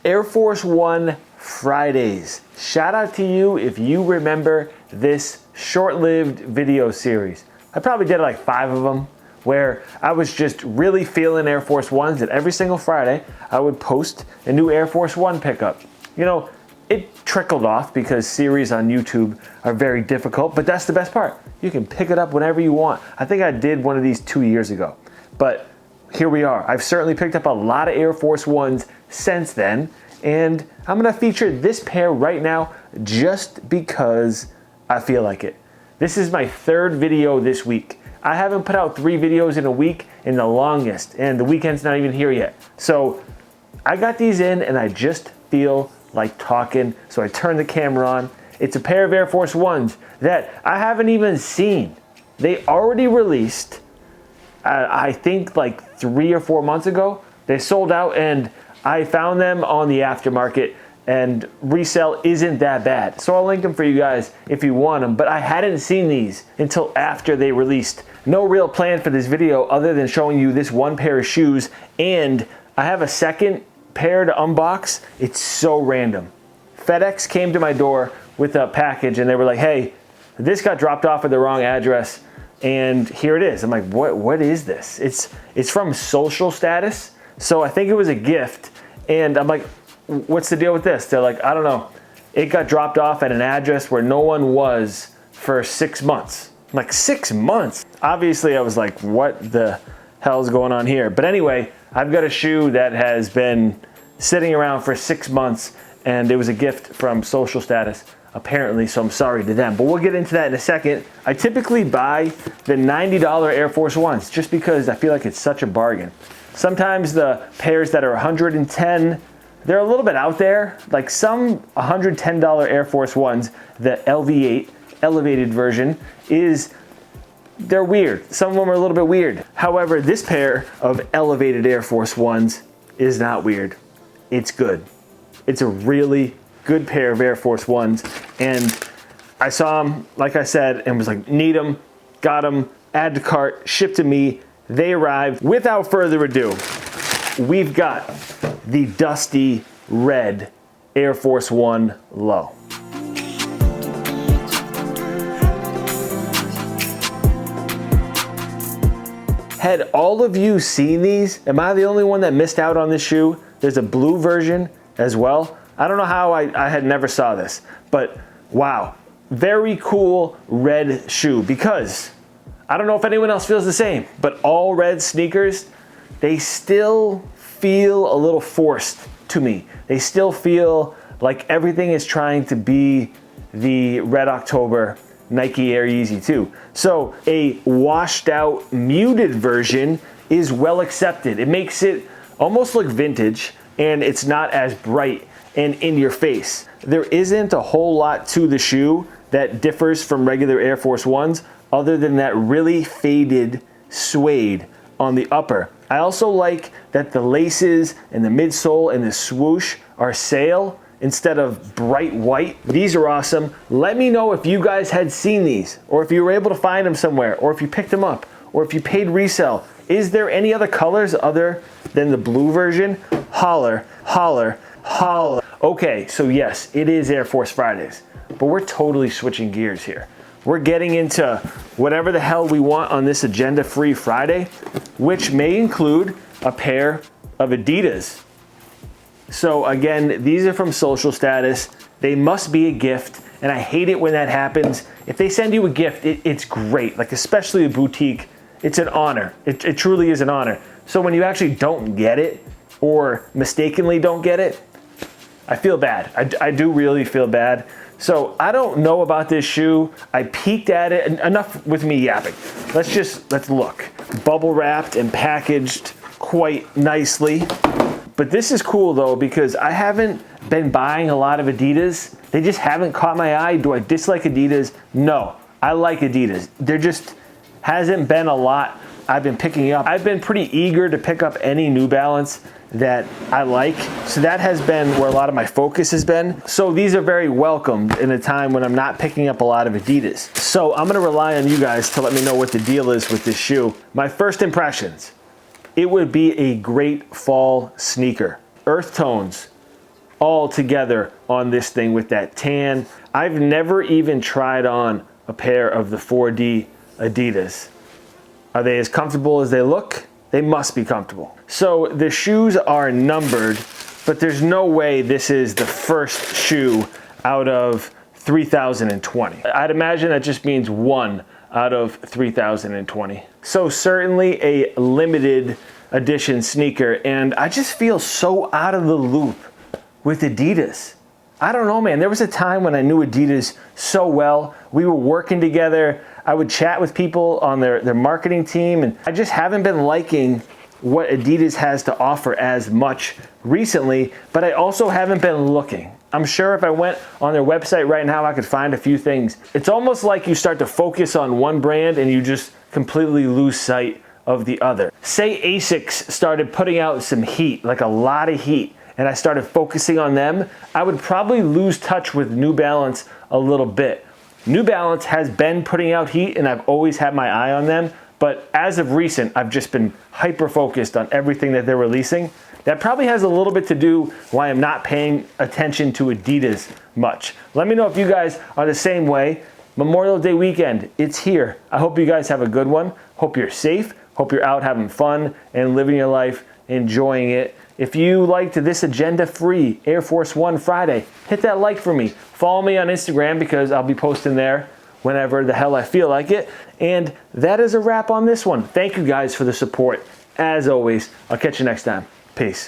Air Force One Fridays. Shout out to you if you remember this short-lived video series. I probably did like 5 of them where I was just really feeling Air Force Ones, and every single Friday I would post a new Air Force One pickup. You know, it trickled off because series on YouTube are very difficult, but that's the best part. You can pick it up whenever you want. I think I did one of these 2 years ago, but here we are. I've certainly picked up a lot of Air Force Ones since then, and I'm gonna feature this pair right now just because I feel like it. This is my 3rd video this week. I haven't put out 3 videos in a week in the longest, and the weekend's not even here yet. So I got these in and I just feel like talking, so I turned the camera on. It's a pair of Air Force Ones that I haven't even seen. They already released, I think like 3 or 4 months ago. They sold out and I found them on the aftermarket, and resale isn't that bad. So I'll link them for you guys if you want them, but I hadn't seen these until after they released. No real plan for this video other than showing you this one pair of shoes, and I have a second pair to unbox. It's so random. FedEx came to my door with a package and they were like, hey, this got dropped off at the wrong address and here it is. I'm like, what is this? It's from Social Status. So I think it was a gift, and I'm like, what's the deal with this? They're like, I don't know. It got dropped off at an address where no one was for 6 months. I'm like, 6 months? Obviously I was like, what the hell's going on here? But anyway, I've got a shoe that has been sitting around for 6 months, and it was a gift from Social Status, apparently, so I'm sorry to them. But we'll get into that in a second. I typically buy the $90 Air Force Ones just because I feel like it's such a bargain. Sometimes the pairs that are $110, they're a little bit out there. Like some $110 Air Force Ones, the LV8 elevated version they're weird. Some of them are a little bit weird. However, this pair of elevated Air Force Ones is not weird. It's good. It's a really good pair of Air Force Ones, and I saw them, like I said, and was like, need them, got them, add to cart, shipped to me. They arrived. Without further ado, we've got the dusty red Air Force One Low. Had all of you seen these? Am I the only one that missed out on this shoe? There's a blue version as well. I don't know how I had never saw this, but wow. Very cool red shoe, because I don't know if anyone else feels the same, but all red sneakers, they still feel a little forced to me. They still feel like everything is trying to be the Red October Nike Air Yeezy 2. So a washed out, muted version is well accepted. It makes it almost look vintage, and it's not as bright and in your face. There isn't a whole lot to the shoe that differs from regular Air Force Ones other than that really faded suede on the upper. I also like that the laces and the midsole and the swoosh are sail instead of bright white. These are awesome. Let me know if you guys had seen these, or if you were able to find them somewhere, or if you picked them up, or if you paid resale. Is there any other colors other than the blue version? Holler, holler, holler. Okay, so yes, it is Air Force Fridays, but we're totally switching gears here. We're getting into whatever the hell we want on this agenda-free Friday, which may include a pair of Adidas. So again, these are from Social Status. They must be a gift, and I hate it when that happens. If they send you a gift, it's great, like especially a boutique. It's an honor. It truly is an honor. So when you actually don't get it, or mistakenly don't get it, I feel bad. I do really feel bad. So I don't know about this shoe. I peeked at it. Enough with me yapping. Let's look. Bubble wrapped and packaged quite nicely. But this is cool though, because I haven't been buying a lot of Adidas. They just haven't caught my eye. Do I dislike Adidas? No, I like Adidas. There just hasn't been a lot I've been picking up. I've been pretty eager to pick up any New Balance that I like. So that has been where a lot of my focus has been. So these are very welcomed in a time when I'm not picking up a lot of Adidas. So I'm gonna rely on you guys to let me know what the deal is with this shoe. My first impressions, it would be a great fall sneaker. Earth tones, all together on this thing with that tan. I've never even tried on a pair of the 4D Adidas. Are they as comfortable as they look? They must be comfortable. So the shoes are numbered, but there's no way this is the first shoe out of 3020. I'd imagine that just means 1 out of 3020. So certainly a limited edition sneaker, and I just feel so out of the loop with Adidas. I don't know, man. There was a time when I knew Adidas so well. We were working together. I would chat with people on their marketing team, and I just haven't been liking what Adidas has to offer as much recently, but I also haven't been looking. I'm sure if I went on their website right now, I could find a few things. It's almost like you start to focus on one brand and you just completely lose sight of the other. Say Asics started putting out some heat, like a lot of heat, and I started focusing on them, I would probably lose touch with New Balance a little bit. New Balance has been putting out heat and I've always had my eye on them, but as of recent, I've just been hyper-focused on everything that they're releasing. That probably has a little bit to do why I'm not paying attention to Adidas much. Let me know if you guys are the same way. Memorial Day weekend, it's here. I hope you guys have a good one. Hope you're safe. Hope you're out having fun and living your life, enjoying it. If you liked this agenda-free Air Force One Friday, hit that like for me. Follow me on Instagram because I'll be posting there whenever the hell I feel like it. And that is a wrap on this one. Thank you guys for the support. As always, I'll catch you next time. Peace.